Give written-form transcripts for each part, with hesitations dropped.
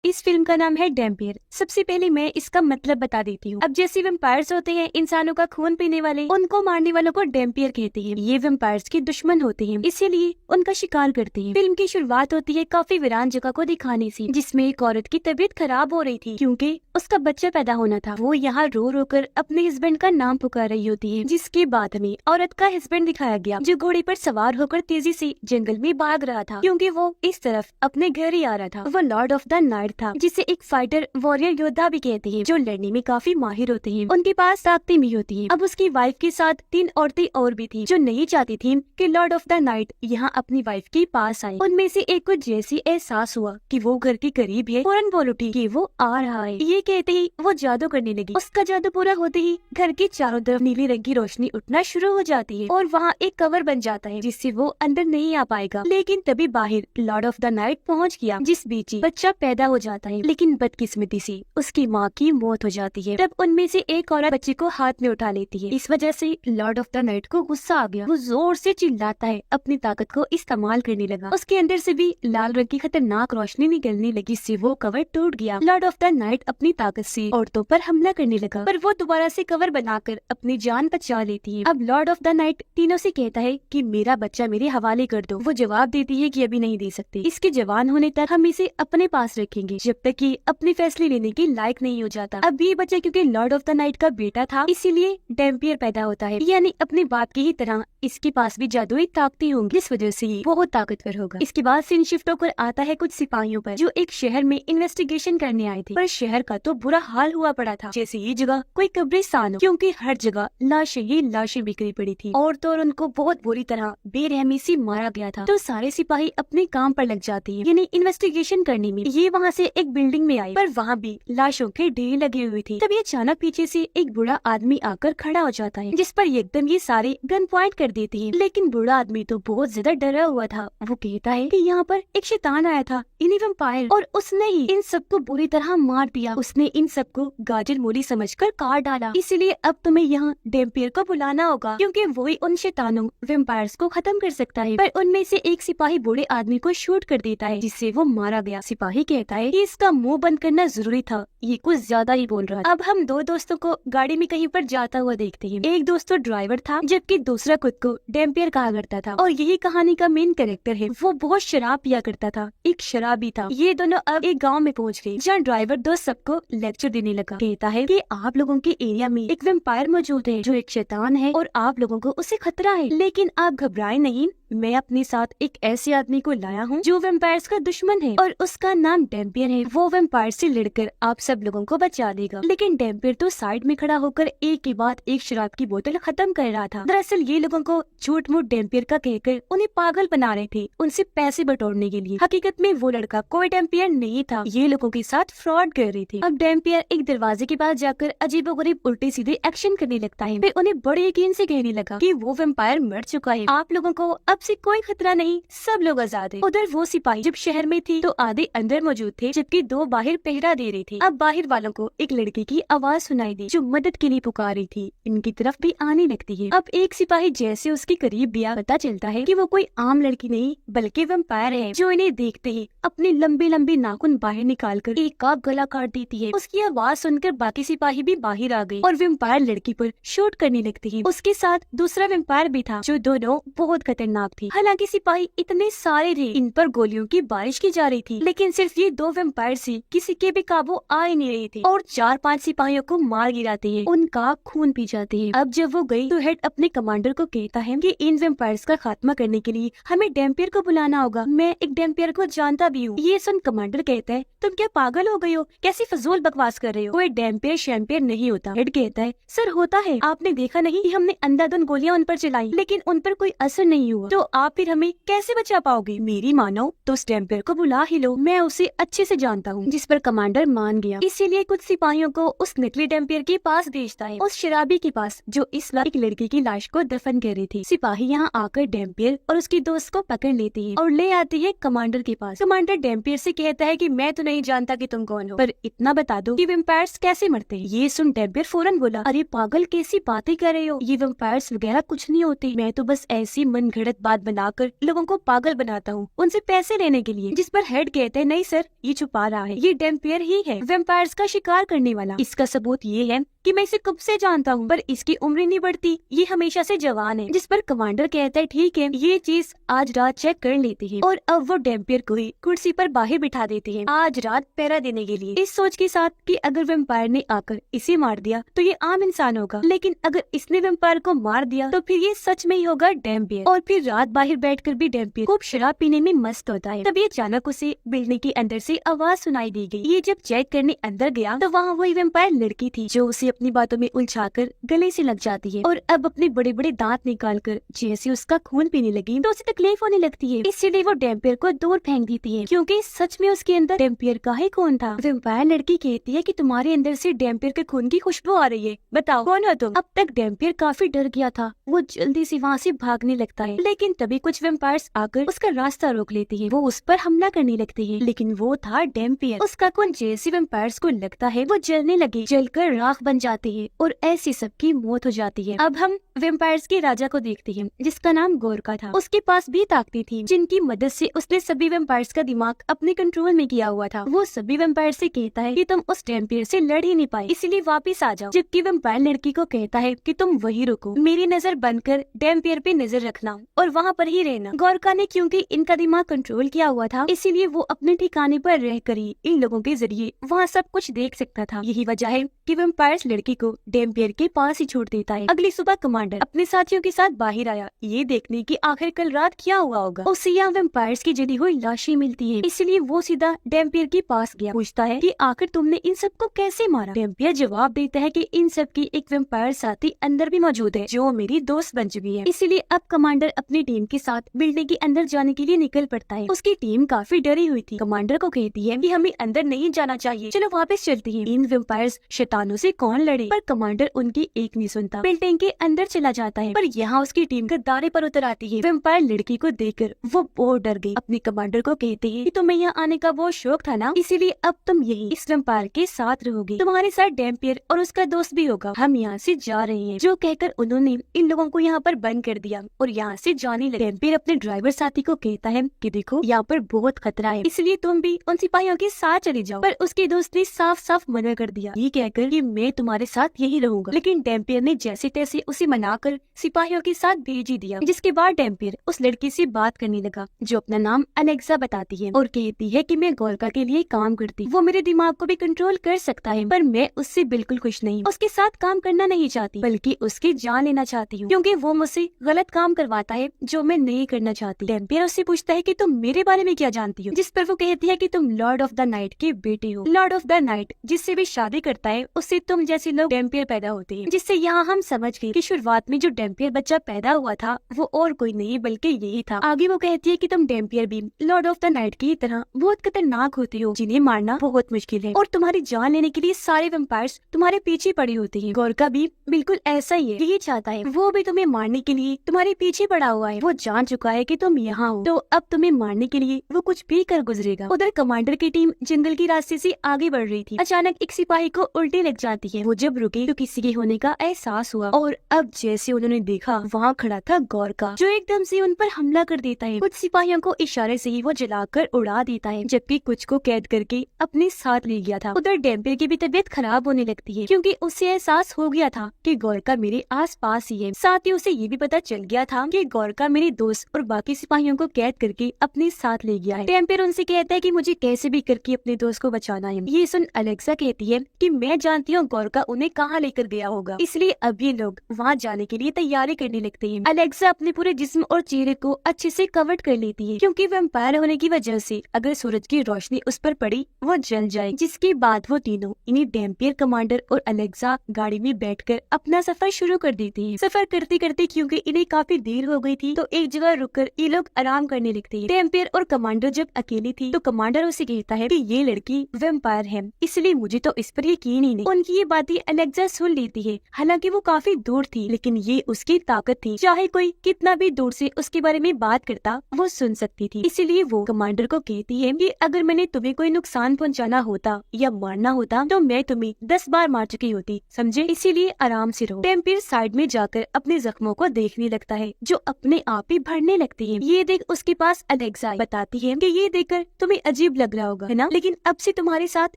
इस फिल्म का नाम है डैम्पियर। सबसे पहले मैं इसका मतलब बता देती हूँ। अब जैसे वेम्पायर्स होते हैं इंसानों का खून पीने वाले, उनको मारने वालों को डैम्पियर कहते हैं। ये वेम्पायर्स के दुश्मन होते हैं, इसीलिए उनका शिकार करते हैं। फिल्म की शुरुआत होती है काफी वीरान जगह को दिखाने से, जिसमें एक औरत की तबीयत खराब हो रही थी क्योंकि उसका बच्चा पैदा होना था। वो यहाँ रो रो कर अपने हस्बैंड का नाम पुकार रही होती है, जिसके बाद में औरत का हस्बैंड दिखाया गया जो घोड़े पर सवार होकर तेजी से जंगल में भाग रहा था क्योंकि वो इस तरफ अपने घर ही आ रहा था। वो लॉर्ड ऑफ द नाइट था, जिसे एक फाइटर वॉरियर योद्धा भी कहते हैं, जो लड़ने में काफी माहिर होते हैं। उनके पास ताकतें भी होती हैं। अब उसकी वाइफ के साथ 3 औरतें और भी थी जो नहीं चाहती थी कि लॉर्ड ऑफ द नाइट यहाँ अपनी वाइफ के पास आए। उनमें से एक को जैसी एहसास हुआ कि वो घर के करीब है, फौरन बोल उठी कि वो आ रहा है। ये कहते ही वो जादू करने लगी। उसका जादू पूरा होते ही घर के चारों तरफ नीली रंग की रोशनी उठना शुरू हो जाती है और वहाँ एक कवर बन जाता है जिससे वो अंदर नहीं आ पाएगा। लेकिन तभी बाहर लॉर्ड ऑफ द नाइट पहुँच गया, जिस बीच ही बच्चा पैदा हो जाता है। लेकिन बदकिस्मती से उसकी माँ की मौत हो जाती है। तब उनमें से एक औरत बच्चे को हाथ में उठा लेती है। इस वजह से लॉर्ड ऑफ द नाइट को गुस्सा आ गया। वो जोर से चिल्लाता है, अपनी ताकत को इस्तेमाल करने लगा। उसके अंदर से भी लाल रंग की खतरनाक रोशनी निकलने लगी, जिससे वो कवर टूट गया। लॉर्ड ऑफ द नाइट अपनी ताकत से औरतों पर हमला करने लगा, पर वो दोबारा से कवर बनाकर अपनी जान बचा लेती है। अब लॉर्ड ऑफ द नाइट तीनों से कहता है कि मेरा बच्चा मेरे हवाले कर दो। वो जवाब देती है कि अभी नहीं दे सकते, इसके जवान होने तक हम इसे अपने पास रखेंगे जब तक कि अपने फैसले लेने के लायक नहीं हो जाता। अब ये बच्चा क्योंकि लॉर्ड ऑफ द नाइट का बेटा था, इसीलिए डैम्पियर पैदा होता है, यानी अपने बाप की ही तरह इसके पास भी जादुई ताकतें होंगी, इस वजह से ही बहुत ताकतवर होगा। इसके बाद सीन शिफ्ट होकर आता है कुछ सिपाहियों पर, जो एक शहर में इन्वेस्टिगेशन करने आए थे। पर शहर का तो बुरा हाल हुआ पड़ा था, जैसे ये जगह कोई कब्रिस्तान हो, क्योंकि हर जगह लाशें ही लाशें बिखरी पड़ी थी और तो और उनको बहुत बुरी तरह बेरहमी से मारा गया था। तो सारे सिपाही अपने काम पर लग जाते हैं, यानी इन्वेस्टिगेशन करने में। ये वहाँ से एक बिल्डिंग में आए, पर वहाँ भी लाशों के ढेर लगे हुए थे। तभी अचानक पीछे से एक बूढ़ा आदमी आकर खड़ा हो जाता है, जिस पर एकदम ये सारे गन पॉइंट कर देते हैं। लेकिन बूढ़ा आदमी तो बहुत ज्यादा डरा हुआ था। वो कहता है कि यहाँ पर एक शैतान आया था, इन्हीं वैम्पायर, और उसने ही इन सबको बुरी तरह मार दिया। उसने इन सबको गाजर मूली समझकर काट डाला, इसलिए अब तुम्हें यहाँ डैम्पियर को बुलाना होगा, क्योंकि वही उन शैतानों वैम्पायर्स को खत्म कर सकता है। पर उनमें से एक सिपाही बूढ़े आदमी को शूट कर देता है, जिससे वो मारा गया। सिपाही कहता है कि इसका मुंह बंद करना जरूरी था, ये कुछ ज्यादा ही बोल रहा है। अब हम 2 दोस्तों को गाड़ी में कहीं पर जाता हुआ देखते हैं। एक दोस्त तो ड्राइवर था, जबकि दूसरा खुद को डैम्पियर कहा करता था, और यही कहानी का मेन कैरेक्टर है। वो बहुत शराब पिया करता था, एक शराबी था। ये दोनों अब एक गाँव में पहुँच गए, जहाँ ड्राइवर दोस्त सबको लेक्चर देने लगा। कहता है कि आप लोगों के एरिया में एक वैम्पायर मौजूद है, जो एक शैतान है और आप लोगों को उससे खतरा है। लेकिन आप घबराएं नहीं, मैं अपने साथ एक ऐसे आदमी को लाया हूँ जो वैम्पायर्स का दुश्मन है, और उसका नाम डैम्पियर है। वो वैम्पायर से लड़कर आप सब लोगों को बचा देगा। लेकिन डैम्पियर तो साइड में खड़ा होकर एक के बाद एक शराब की बोतल खत्म कर रहा था। दरअसल ये लोगों को झूठ मूठ डैम्पियर का कहकर उन्हें पागल बना रहे थे, उनसे पैसे बटोरने के लिए। हकीकत में वो लड़का कोई डैम्पियर नहीं था, ये लोगों के साथ फ्रॉड कर रहे थे। अब डैम्पियर एक दरवाजे के पास जाकर अजीबोगरीब उल्टे सीधे एक्शन करने लगता है। फिर उन्हें बड़े यकीन से कहने लगा कि वो वैम्पायर मर चुका है, आप लोगों को अब से कोई खतरा नहीं, सब लोग आजाद है। उधर वो सिपाही जब शहर में थी तो आधे अंदर मौजूद थे, जबकि 2 बाहर पहरा दे रहे थे। अब बाहर वालों को एक लड़के की आवाज सुनाई दी, जो मदद के लिए पुकार रही थी। इनकी तरफ भी आने लगती है। अब एक सिपाही जैसे उसके करीब गया, पता चलता है कि वो कोई आम लड़की नहीं बल्कि वैम्पायर है, जो इन्हें देखते ही अपने लंबे लंबे नाखून बाहर निकाल कर एक का गला काट देती है। उसकी आवाज सुनकर बाकी सिपाही भी बाहर आ गए और वैम्पायर लड़की पर शूट करने लगते हैं। उसके साथ दूसरा वैम्पायर भी था, जो दोनों बहुत खतरनाक थी। हालांकि सिपाही इतने सारे थे, इन पर गोलियों की बारिश की जा रही थी, लेकिन सिर्फ ये 2 वैम्पायर से किसी के भी काबू आ ही नहीं रहे थे, और 4-5 सिपाहियों को मार गिराते हैं, उनका खून पी जाते हैं। अब जब वो गई तो हेड अपने कमांडर को कहता है कि इन वैम्पायर्स का खात्मा करने के लिए हमें डैम्पियर को बुलाना होगा। मैं एक डैम्पियर को जानता भी हूँ। ये सुन कमांडर कहता है, तुम क्या पागल हो गई हो, कैसी फजूल बकवास कर रहे हो, कोई डैम्पियर शैम्पियर नहीं होता। हेड कहता है, सर होता है, आपने देखा नहीं कि हमने अंधाधुंध गोलियां उन पर चलाई, लेकिन उन पर कोई असर नहीं हुआ, तो आप फिर हमें कैसे बचा पाओगे। मेरी मानो तो उस डैम्पियर को बुला ही लो, मैं उसे अच्छे से जानता हूँ। जिस पर कमांडर मान गया। इसीलिए कुछ सिपाहियों को उस नकली डैम्पियर के पास भेजता है, उस शराबी के पास, जो इस वक्त एक लड़की की लाश को दफन कर रही थी। सिपाही यहाँ आकर डैम्पियर और उसकी दोस्त को पकड़ लेते हैं और ले आते हैं कमांडर के पास। कमांडर डैम्पियर से कहता है कि मैं तो नहीं जानता कि तुम कौन हो, पर इतना बता दो कि वैम्पायर्स कैसे मरते हैं। ये सुन डैम्पियर फौरन बोला, अरे पागल कैसी बातें कर रहे हो, ये वैम्पायर्स वगैरह कुछ नहीं होते, मैं तो बस ऐसी मनगढ़ंत बात बनाकर लोगों को पागल बनाता हूँ उनसे पैसे लेने के लिए। जिस पर हेड कहते हैं, नहीं सर, ये छुपा रहा है, ये डेम्पियर ही है, वेम्पायर्स का शिकार करने वाला। इसका सबूत ये है कि मैं इसे कब से जानता हूँ, पर इसकी उम्र नहीं बढ़ती, ये हमेशा से जवान है। जिस पर कमांडर कहता है, ठीक है, ये चीज आज रात चेक कर लेती है। और अब वो डेम्पियर को ही कुर्सी पर बाहर बिठा देते हैं आज रात पहरा देने के लिए, इस सोच के साथ कि अगर वेम्पायर ने आकर इसे मार दिया तो ये आम इंसान होगा, लेकिन अगर इसने वेम्पायर को मार दिया तो फिर ये सच में ही होगा डेम्पियर। और फिर रात बाहर बैठकर भी डेम्पियर खूब शराब पीने में मस्त होता है। तभी अचानक उसे बिल्डिंग के अंदर से आवाज सुनाई दी गई। ये जब चेक करने अंदर गया तो वहाँ वही वेम्पायर लड़की थी जो उसे अपनी बातों में उलझाकर गले से लग जाती है। और अब अपने बड़े बड़े दांत निकालकर जैसे उसका खून पीने लगी तो उसे तकलीफ होने लगती है, इसलिए वो डेम्पियर को दूर फेंक देती है, क्योंकि सच में उसके अंदर डेम्पियर का ही खून था। वेम्पायर लड़की कहती है कि तुम्हारे अंदर से डेम्पियर के खून की खुशबू आ रही है, बताओ कौन हो तुम। अब तक डेम्पियर काफी डर गया था, वो जल्दी से वहाँ से भागने लगता है, लेकिन तभी कुछ वेम्पायर्स आकर उसका रास्ता रोक लेती है। वो उस पर हमला करने लगते हैं, लेकिन वो था डेम्पियर। उसका खून जैसे वेम्पायर्स को लगता है वो जलने लगे, जलकर राख बन जाते हैं और ऐसी सबकी मौत हो जाती है। अब हम वेम्पायर्स के राजा को देखते हैं जिसका नाम गोरका था। उसके पास भी ताकतें थी जिनकी मदद से उसने सभी वेम्पायर्स का दिमाग अपने कंट्रोल में किया हुआ था। वो सभी वेम्पायर से कहता है कि तुम उस डेम्पियर से लड़ ही नहीं पाए, इसलिए वापस आ जाओ। जबकि वेम्पायर लड़की को कहता है कि तुम वही रुको, मेरी नजर बनकर डेम्पियर पे नजर रखना और वहाँ पर ही रहना। गोरका ने क्योंकि इनका दिमाग कंट्रोल किया हुआ था, इसीलिए वो अपने ठिकाने पर रहकर ही इन लोगों के जरिए वहाँ सब कुछ देख सकता था। यही वजह है कि वेम्पायर्स लड़की को डेम्पियर के पास ही छोड़ देता है। अगली सुबह कमांडर अपने साथियों के साथ बाहर आया, ये देखने की आखिर कल रात क्या हुआ होगा। उसे यहाँ वेम्पायर्स की जली हुई लाशें मिलती है, इसलिए वो सीधा डेम्पियर के पास गया, पूछता है कि आखिर तुमने इन सबको कैसे मारा। डेम्पियर जवाब देता है कि इन सब की एक वेम्पायर साथी अंदर भी मौजूद है जो मेरी दोस्त बन चुकी है। इसीलिए अब कमांडर अपनी टीम के साथ बिल्डिंग के अंदर जाने के लिए निकल पड़ता है। उसकी टीम काफी डरी हुई थी, कमांडर को कहती है कि हमें अंदर नहीं जाना चाहिए, चलो वापस चलते हैं, इन वेम्पायर्स शैतानों से कौन लड़े। पर कमांडर उनकी एक नहीं सुनता, बिल्डिंग के अंदर चला जाता है। पर यहाँ उसकी टीम गद्दारे पर उतर आती है। वेम्पायर लड़की को देखकर वो बहुत डर गई। अपने कमांडर को कहते हैं कि तुम्हें यहाँ आने का बहुत शौक था ना, इसीलिए अब तुम यही इस वेम्पायर के साथ रहोगे, तुम्हारे साथ डेम्पियर और उसका दोस्त भी होगा, हम यहाँ से जा रहे हैं। जो कहकर उन्होंने इन लोगों को यहाँ पर बंद कर दिया और यहाँ से जाने लगे। डेम्पियर अपने ड्राइवर साथी को कहता है कि देखो यहाँ पर बहुत खतरा है, इसलिए तुम भी उन सिपाहियों के साथ चले जाओ। पर उसके दोस्त ने साफ साफ मना कर दिया, ये कहकर कि मैं तुम्हारे साथ यही रहूंगा। लेकिन डेम्पियर ने जैसे तैसे उसे मनाकर सिपाहियों के साथ भेज ही दिया। जिसके बाद डेम्पियर उस लड़की से बात करने लगा जो अपना नाम अलेक्सा बताती है और कहती है कि मैं गोरका के लिए काम करती, वो मेरे दिमाग को भी कंट्रोल कर सकता है, पर मैं उससे बिल्कुल खुश नहीं, उसके साथ काम करना नहीं चाहती, बल्कि उसकी जान लेना चाहती हूँ, क्योंकि वो मुझसे गलत काम करवाता है जो मैं नहीं करना चाहती। डेम्पियर उससे पूछता है कि तुम मेरे बारे में क्या जानती हो, जिस पर वो कहती है कि तुम लॉर्ड ऑफ द नाइट के बेटे हो। लॉर्ड ऑफ द नाइट जिससे भी शादी करता है उससे तुम जैसे लोग डेम्पियर पैदा होते हैं। जिससे यहाँ हम समझ गए कि शुरुआत में जो डेम्पियर बच्चा पैदा हुआ था वो और कोई नहीं बल्कि यही था। आगे वो कहती है कि तुम डेम्पियर भी लॉर्ड ऑफ द नाइट की तरह बहुत खतरनाक होते हो, जिन्हें मारना बहुत मुश्किल है और तुम्हारी जान लेने के लिए सारे वेम्पायर्स तुम्हारे पीछे पड़े होते हैं। गोरका भी बिल्कुल ऐसा ही है, यही चाहता है, वो भी तुम्हें मारने के लिए तुम्हारे पीछे पड़ा हुआ है। वो जान चुका है कि तुम यहाँ हो, तो अब तुम्हें मारने के लिए वो कुछ भी कर गुजरेगा। उधर कमांडर की टीम जंगल की रास्ते से आगे बढ़ रही थी। अचानक एक सिपाही को उल्टी लग जाती है। वो जब रुके तो किसी के होने का एहसास हुआ और अब जैसे उन्होंने देखा वहाँ खड़ा था गोरका, जो एकदम से उन पर हमला कर देता है। कुछ सिपाहियों को इशारे से ही वो जलाकर उड़ा देता है, जबकि कुछ को कैद करके अपने साथ ले गया था। उधर डेम्पियर की भी तबीयत खराब होने लगती है, क्योंकि उसे एहसास हो गया था कि गोरका मेरे आस पास ही है। साथ ही उसे ये भी पता चल गया था कि गोरका मेरे दोस्त और बाकी सिपाहियों को कैद करके अपने साथ ले गया है। डेम्पियर उनसे कहता है कि मुझे कैसे भी करके अपने दोस्त को बचाना है। ये सुन अलेक्सा कहती है कि मैं जानती हूँ गोरका उन्हें कहाँ लेकर गया होगा, इसलिए अब ये लोग वहाँ जाने के लिए तैयारी करने लगते हैं। अलेक्सा अपने पूरे जिस्म और चेहरे को अच्छे से कवर कर लेती है, क्योंकि वैम्पायर होने की वजह से अगर सूरज की रोशनी उस पर पड़ी वो जल जाए। जिसके बाद वो तीनों इन्हीं डेम्पियर, कमांडर और अलेक्सा गाड़ी में बैठकर अपना सफर शुरू कर देते हैं। सफर करते करते क्योंकि इन्हें काफी देर हो गई थी तो एक जगह रुककर ये लोग आराम करने लगते हैं। डेम्पियर और कमांडर जब अकेली थी तो कमांडर उसे कहता है कि ये लड़की वैम्पायर है, इसलिए मुझे तो इस पर यकीन ही नहीं। उनकी ये बातें अलेक्सा सुन लेती है, हालांकि वो काफी दूर थी, लेकिन ये उसकी ताकत थी। चाहे कोई कितना भी दूर से उसके बारे में बात करता, वो सुन सकती थी। इसीलिए वो कमांडर को कहती है कि अगर मैंने तुम्हें कोई नुकसान पहुंचाना होता या मारना होता तो मैं तुम्हें 10 बार मार चुकी होती, समझे? इसीलिए आराम से रहो। डेम्पियर साइड में जाकर अपने जख्मों को देखने लगता है जो अपने आप ही भरने लगती है। ये देख उसके पास अलेक्सा बताती है कि ये देखकर तुम्हें अजीब लग रहा होगा, है ना? लेकिन अब से तुम्हारे साथ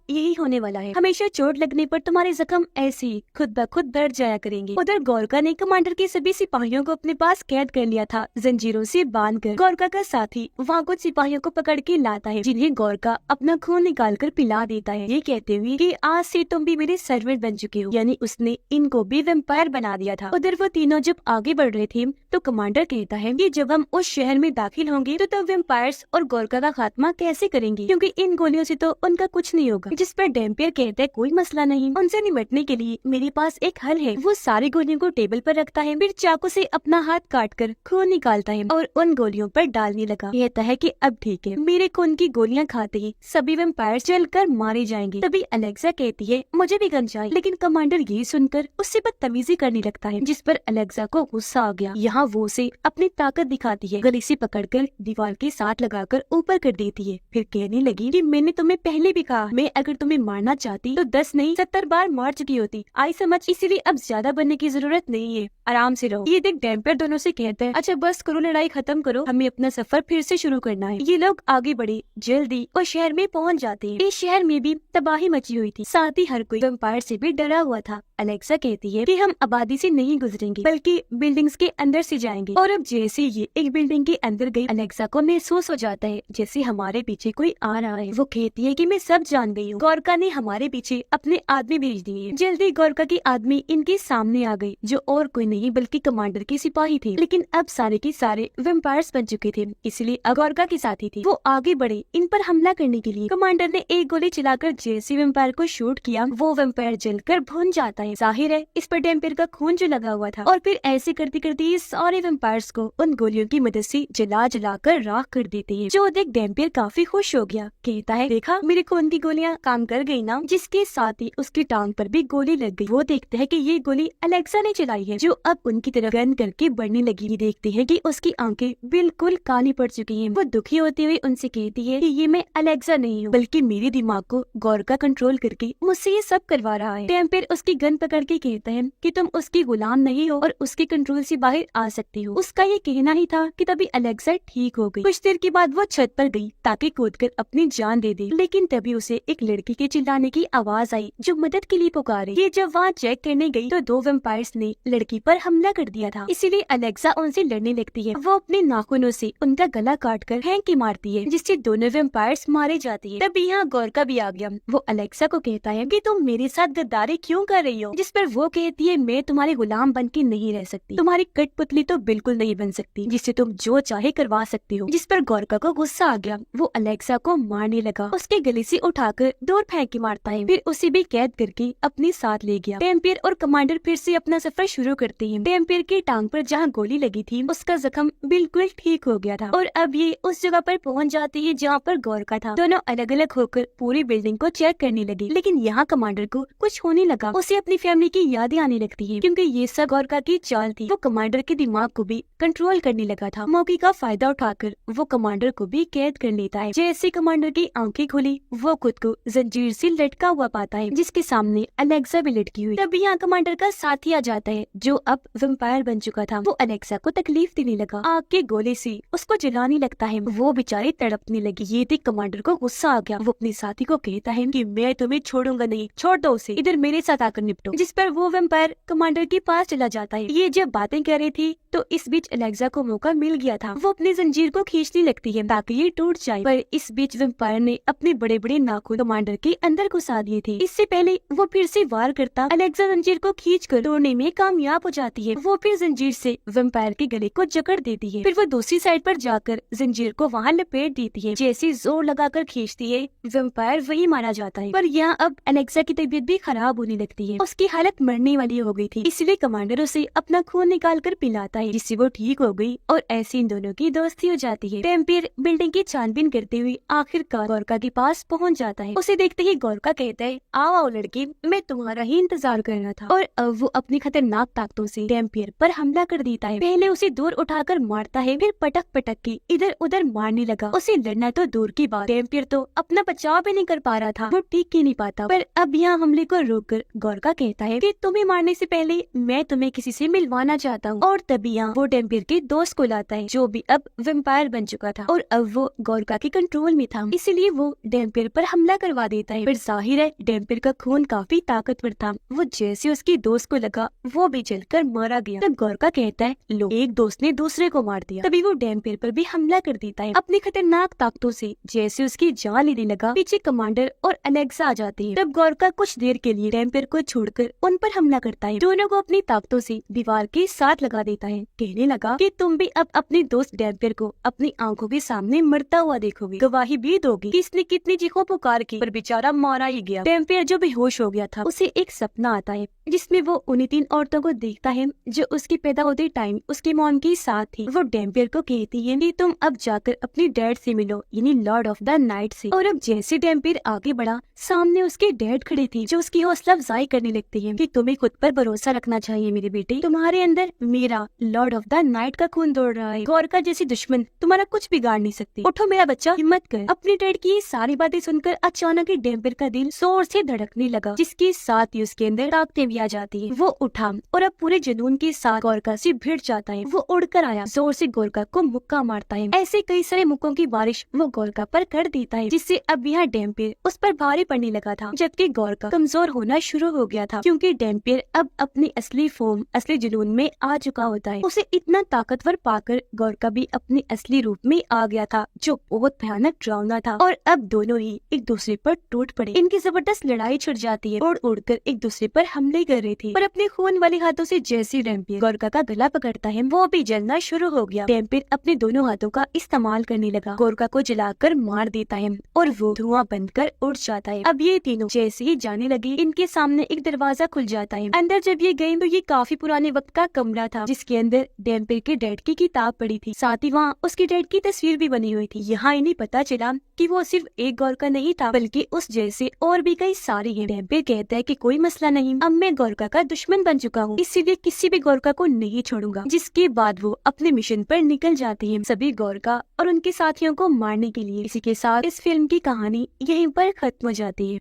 यही होने वाला है। हमेशा चोट लगने पर तुम्हारे जख्म ऐसे ही खुद ब खुद बढ़ जाया करेंगे। उधर गोरका ने कमांडर के सभी सिपाहियों को अपने पास कैद कर लिया था, जंजीरों से बांधकर। गोरका का साथी वहाँ कुछ सिपाहियों को पकड़ के लाता है, जिन्हें गोरका अपना खून निकाल कर पिला देता है, ये कहते हुए कि आज से तुम भी मेरे सर्वेंट बन चुके हो। यानी उसने इनको भी वेम्पायर बना दिया था। उधर वो तीनों जब आगे बढ़ रहे थे तो कमांडर कहता है कि जब हम उस शहर में दाखिल होंगे तो तब वेम्पायर्स और गोरका का खात्मा कैसे करेंगे, क्योंकि इन गोलियों से तो उनका कुछ नहीं होगा। जिस पर डेम्पियर कहता है कोई मसला नहीं, उनसे निपटने के लिए मेरे पास एक हल है। वो सारी गोलियों को टेबल पर रखता है, फिर चाकू से अपना हाथ काटकर खून निकालता है और उन गोलियों पर डालने लगा। कहता है कि अब ठीक है, मेरे खून की गोलियां खाते ही सभी वेम्पायर्स जलकर मारे जाएंगे। तभी अलेक्सा कहती है मुझे भी गन चाहिए, लेकिन कमांडर ये सुनकर उससे बदतमीजी करने लगता है, जिस पर अलेक्सा को गुस्सा आ गया। यहाँ वो उसे अपनी ताकत दिखाती है, गले से पकड़कर दीवार के साथ लगाकर ऊपर कर देती है। फिर कहने लगी कि मैंने तुम्हें पहले भी कहा, मैं अगर तुम्हें मारना चाहती तो 10 नहीं 70 बार मार चुकी होती, आई समझ? इसीलिए अब ज्यादा बनने की जरूरत नहीं है, आराम से रहो। ये देख डेम्पियर दोनों से कहता है अच्छा बस करो, लड़ाई खत्म करो, हमें अपना सफर फिर से शुरू करना है। ये लोग आगे बढ़े, जल्दी और शहर में पहुंच जाते हैं। इस शहर में भी तबाही मची हुई थी, साथ ही हर कोई वेम्पायर से भी डरा हुआ था। अलेक्सा कहती है कि हम आबादी से नहीं गुजरेंगे बल्कि बिल्डिंग्स के अंदर से जाएंगे। और अब जैसे ये एक बिल्डिंग के अंदर गई, अलेक्सा को महसूस हो जाता है जैसे हमारे पीछे कोई आ रहा है। वो कहती है कि मैं सब जान गई हूँ, गोरका ने हमारे पीछे अपने आदमी भेज दिए। जल्दी गोरका की आदमी इनके सामने आ गई, जो और कोई नहीं बल्कि कमांडर के सिपाही थे। लेकिन अब सारे के सारे वेम्पायर्स बन चुके थे, इसलिए अब गोरका के साथी थी। वो आगे बढ़े इन पर हमला करने के लिए। कमांडर ने एक गोली चलाकर जैसे वेम्पायर को शूट किया, वो वेम्पायर जलकर भुन जाता है। जाहिर है इस पर डेम्पियर का खून जो लगा हुआ था। और फिर ऐसे करते करते ये सारे वेम्पायर्स को उन गोलियों की मदद से जला जला कर राख कर देते हैं। जो देख डेम्पियर काफी खुश हो गया, कहता है देखा मेरे खून की गोलियां काम कर गई ना। जिसके साथ ही उसकी टांग पर भी गोली लग गई। वो देखते हैं कि ये गोली अलेक्सा ने चलाई है, जो अब उनकी तरफ गन करके बढ़ने लगी। देखते हैं कि उसकी आंखें बिल्कुल काली पड़ चुकी हैं। वो दुखी होते हुए उनसे कहती है कि ये मैं अलेक्सा नहीं हूँ, बल्कि मेरे दिमाग को गोरका कंट्रोल करके मुझसे ये सब करवा रहा है। डेम्पियर उसकी गन पकड़ के कहता है कि तुम उसकी गुलाम नहीं हो और उसके कंट्रोल से बाहर आ सकती हो। उसका ये कहना ही था कि तभी अलेक्सा ठीक हो गई। कुछ देर के बाद वो छत पर गई ताकि कूदकर अपनी जान दे दे, लेकिन तभी उसे एक लड़की के चिल्लाने की आवाज आई जो मदद के लिए पुकारे। ये जब वहाँ चेक करने गई तो 2 वेम्पायर्स ने लड़की पर हमला कर दिया था, इसीलिए अलेक्सा उनसे लड़ने लगती है। वो अपने नाखूनों से उनका गला काटकर फेंक मारती है, जिससे दोनों वेम्पायर्स मारे जाते हैं। तभी यहाँ गोरका भी आ गया। वो अलेक्सा को कहता है कि तुम मेरे साथ गद्दारी क्यों कर रही हो, जिस पर वो कहती है मैं तुम्हारे गुलाम बन के नहीं रह सकती, तुम्हारी कठपुतली तो बिल्कुल नहीं बन सकती जिससे तुम जो चाहे करवा सकती हो। जिस पर गोरका को गुस्सा आ गया, वो अलेक्सा को मारने लगा, उसके गले से उठाकर दूर फेंक के मारता है, फिर उसे भी कैद करके अपने साथ ले गया। डेम्पियर और कमांडर फिर से अपना सफर शुरू करते हैं। डेम्पियर की टांग पर जहाँ गोली लगी थी उसका जख्म बिल्कुल ठीक हो गया था और अब ये उस जगह पर पहुँच जाती है जहाँ पर गोरका था। दोनों अलग अलग होकर पूरी बिल्डिंग को चेक करने लगे, लेकिन यहाँ कमांडर को कुछ होने लगा। उसे अपनी फैमिली की यादें आने लगती है, क्योंकि ये सब गोरका की चाल थी। वो कमांडर के दिमाग को भी कंट्रोल करने लगा था। मौके का फायदा उठाकर वो कमांडर को भी कैद कर लेता है। जैसे कमांडर की आंखें खुली, वो खुद को जंजीर से लटका हुआ पाता है, जिसके सामने अलेक्सा भी लटकी हुई। तभी यहाँ कमांडर का साथी आ जाता है, जो अब वेम्पायर बन चुका था। वो अलेक्सा को तकलीफ देने लगा, आग के गोले से उसको जलाने लगता है। वो बेचारी तड़पने लगी। ये देख कमांडर को गुस्सा आ गया। वो अपने साथी को कहता है कि मैं तुम्हें छोड़ूंगा नहीं, छोड़ दो उसे, इधर मेरे साथ आकर निपटो। जिस पर वो वेम्पायर कमांडर के पास चला जाता है। ये जब बातें कर रही थी तो इस बीच अलेक्सा को मौका मिल गया था। वो अपनी जंजीर को खींचने लगती है ताकि ये टूट जाए, पर इस बीच वेम्पायर ने अपने बड़े बड़े नाखून कमांडर के अंदर घुसा दिए थे। इससे पहले वो फिर से वार करता, अलेक्सा जंजीर को खींचकर तोड़ने में कामयाब हो जाती है। वो फिर जंजीर से वेम्पायर के गले को जकड़ देती है। फिर वो दूसरी साइड पर जाकर जंजीर को वहाँ लपेट देती है। जैसे जोर लगाकर खींचती है, वेम्पायर वही मारा जाता है। पर यहाँ अब अलेक्सा की तबीयत भी खराब होने लगती है। उसकी हालत मरने वाली हो गई थी, इसलिए कमांडर उसे अपना खून निकाल कर पिला बताता है, जिससे वो ठीक हो गई और ऐसे इन दोनों की दोस्ती हो जाती है। वैम्पायर बिल्डिंग की छानबीन करते हुए आखिरकार गोरका के पास पहुंच जाता है। उसे देखते ही गोरका कहता है, आओ आओ लड़की, मैं तुम्हारा ही इंतजार कर रहा था। और अब वो अपनी खतरनाक ताकतों से वैम्पायर पर हमला कर देता है। पहले उसे दूर उठाकर मारता है, फिर पटक पटक के इधर उधर मारने लगा। उसे लड़ना तो दूर की बात, वैम्पायर तो अपना बचाव भी नहीं कर पा रहा था, वो टिक ही नहीं पाता। पर अब यहाँ हमले को रोककर गोरका कहता है कि तुम्हें मारने से पहले मैं तुम्हें किसी से मिलवाना चाहता हूँ। और तभी यहाँ वो वैम्पायर के दोस्त को लाता है, जो भी अब वैम्पायर बन चुका था और अब वो गोरका के कंट्रोल में था, इसीलिए वो वैम्पायर पर हमला करवा देता है। पर जाहिर है वैम्पायर का खून काफी ताकतवर था, वो जैसे उसकी दोस्त को लगा वो भी जलकर मारा गया। तब गोरका कहता है, लो, एक दोस्त ने दूसरे को मार दिया। तभी वो वैम्पायर पर भी हमला कर देता है अपनी खतरनाक ताकतों से। जैसे उसकी जान लेने लगा, पीछे कमांडर और अलेक्सा आ जाती है। तब गोरका कुछ देर के लिए वैम्पायर को छोड़कर उन पर हमला करता है, दोनों को अपनी ताकतों से दीवार के साथ लगा देता है। कहने लगा कि तुम भी अब अपने दोस्त वैम्पायर को अपनी आंखों के सामने मरता हुआ देखोगे, गवाही भी दोगी कि इसने कितनी चीखों पुकार की, पर बेचारा मारा ही गया। वैम्पायर जो बेहोश हो गया था, उसे एक सपना आता है जिसमें वो उन्हीं 3 औरतों को देखता है जो उसकी पैदा होते टाइम उसकी मॉम के साथ थी। वो वैम्पायर को कहती है कि तुम अब जाकर अपनी डैड से मिलो, यानी लॉर्ड ऑफ द नाइट से। और अब जैसे वैम्पायर आगे बढ़ा, सामने उसके डैड खड़े थे, जो उसकी हौसला अफजाई करने लगती है कि तुम्हें खुद पर भरोसा रखना चाहिए मेरे बेटे, तुम्हारे अंदर मेरा लॉर्ड ऑफ द नाइट का खून दौड़ रहा है, गोरका जैसी दुश्मन तुम्हारा कुछ बिगाड़ नहीं सकती, उठो मेरा बच्चा, हिम्मत कर। अपने डैड की ये सारी बातें सुनकर अचानक ही वैम्पायर का दिल जोर से धड़कने लगा, जिसके साथ ही उसके अंदर ताकतें भी आ जाती है। वो उठा और अब पूरे जुनून के साथ गोरका से भिड़ जाता है। वो उड़कर आया, जोर से गोरका को मुक्का मारता है। ऐसे कई सारे मुक्कों की बारिश वो गोरका पर कर देता है, जिससे अब यहाँ वैम्पायर उस पर भारी पड़ने लगा था, जबकि गोरका कमजोर होना शुरू हो गया था, क्योंकि वैम्पायर अब अपनी असली फॉर्म, असली जुनून में आ चुका होता है। उसे इतना ताकतवर पाकर गोरका भी अपने असली रूप में आ गया था, जो बहुत भयानक डरावना था। और अब दोनों ही एक दूसरे पर टूट पड़े। इनकी जबरदस्त लड़ाई छिड़ जाती है, उड़ उड़कर एक दूसरे पर हमले कर रहे थे। पर अपने खून वाले हाथों से जैसे वैम्पायर गोरका का गला पकड़ता है, वो भी जलना शुरू हो गया। वैम्पायर अपने दोनों हाथों का इस्तेमाल करने लगा, गोरका को जलाकर मार देता है और वो धुआं बनकर उड़ जाता है। अब ये तीनों जैसे ही जाने लगे, इनके सामने एक दरवाजा खुल जाता है। अंदर जब ये गए तो ये काफी पुराने वक्त का कमरा था, जिसके अंदर वैम्पायर के डैड की किताब पड़ी थी, साथ ही वहाँ उसके डैड की तस्वीर भी बनी हुई थी। यहाँ इन्हें पता चला कि वो सिर्फ एक गोरका नहीं था, बल्कि उस जैसे और भी कई सारे हैं। वैम्पायर कहता है कि कोई मसला नहीं, अब मैं गोरका का दुश्मन बन चुका हूँ, इसीलिए किसी भी गोरका को नहीं छोड़ूंगा। जिसके बाद वो अपने मिशन पर निकल जाते हैं, सभी गोरका और उनके साथियों को मारने के लिए। इसी के साथ इस फिल्म की कहानी यहीं पर खत्म हो जाती है।